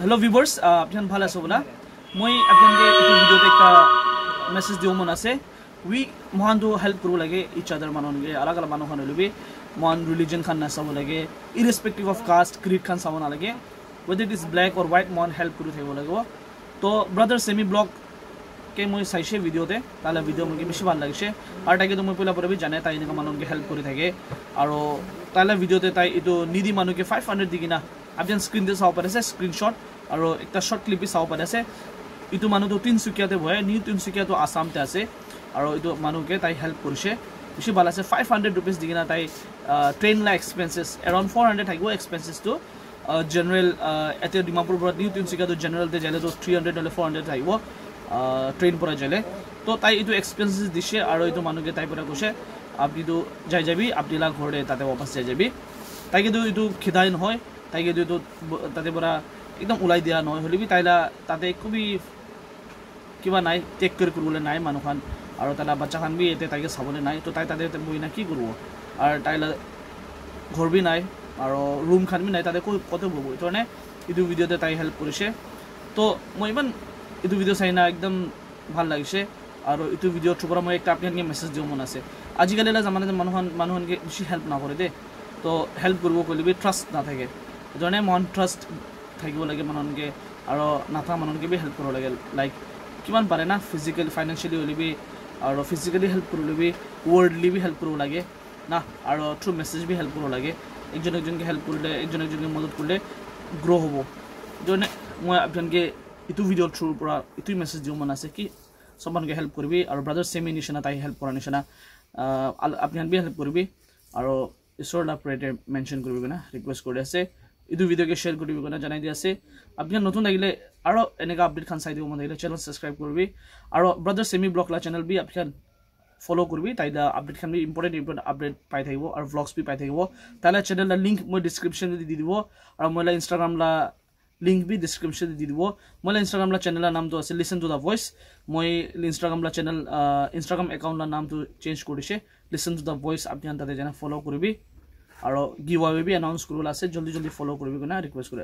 Hello viewers, apnan bhala aso bola. Moi apnanke etu video te ekta message diu mon ase. We mohan to help kuru lage each other manonge alag alag manu khan holibi mohan religion khan na sabo lage irrespective of caste creed khan sabo na lage whether it is black or white mohan help kuru thaibo lage. To brother semi blog ke moi saishe video te tala video moke beshi bhal lagise ar tage to moi poila pore bi jane tai eneka manonge help kori thake aro tala video te tai etu nidi manuke 500 digina apjan screen te saw pare ase screenshot aro ekta short clip bi saw pare ase etu manu to Tinsukia te boy new Tinsukia to Assam te ase aro etu manuke tai help korise beshi bhal ase 500 rupees digina tai train la expenses around 400 thakibo expenses to general ate Dimapur bora new Tinsukia to general te jale to 300 or 400 thakibo train pora jale to tai etu expenses dishe aro etu manuke tai pora kose apni to jai jabi apni la ghore tate wapas jai jabi tai ke to etu khidai noy tai ke to tate pora ekdom ulai dia noy holibi taila tate kubi kiba nai take care kurule nai manu khan aro tala bacha khan bi ete taike sabole nai to tai tate boina ki kurbo ar taila ghor bi nai aro room khan bi nai tate kote bobo to ne etu video te tai help korise to moi iban etu video saina ekdom bhal lagise aro etu video thupora moi ekta apni message diu mon ase ajikali la zamana te manuhan ke beshi help na kore de to help kurbo kolibi trust na thake jone mon trust থাকিব লাগে মাননকে আৰু নাথা মাননকে be help কৰিব লাগে like কিমান পাৰে না physically financially হলিবি আৰু physically help কৰিলবি ওয়াৰ্ডলি be help কৰিব লাগে না আৰু থ্ৰু মেসেজ বি হেল্প কৰিব লাগে একজন একজনকে হেল্প কৰিলে একজন একজনকে মদত কৰিলে গ্ৰো হ'ব জনে মই আপোনাকে ইটো ভিডিও থ্ৰু পৰা ইটো মেসেজ দিও মন আছে কি সবানকে হেল্প কৰিবি আৰু ব্ৰাদাৰ সেমি নিশনা তাই হেল্প কৰা নিশনা আপোনাক বি হেল্প কৰিবি আৰু ঈশ্বৰলা প্ৰেটে মেনশন কৰিবি না ৰিকুৱেষ্ট কৰি আছে इदु वीडियो के शेयर करिबि गना जनाइ दियासे आपन नतुन लागिले आरो एनेका अपडेट खान साइ दिबो मन लागिले चैनल सब्सक्राइब करबि आरो ब्रदर सेमी ब्लॉग ला चैनल बि आपन फॉलो करबि ताइदा अपडेट खान बि इंपोर्टेंट अपडेट पाइ थाइबो आरो व्लॉग्स बि पाइ थाइबो ताला चैनल ला लिंक म डिस्क्रिप्शन दि दिबो आरो मोला इंस्टाग्राम ला लिंक बि डिस्क्रिप्शन दि दिबो मोला इंस्टाग्राम ला चैनल ला नाम तो আছে लिसन टू द वॉइस মই इंस्टाग्राम ला चैनल इंस्टाग्राम अकाउंट ला नाम तो चेंज কৰিছে लिसन टू द वॉइस आपन ताते जाना फॉलो करबि আৰু गिव अवे भी अनाउंस करबला আছে जल्दी जल्दी फॉलो करबि गना रिक्वेस्ट करे।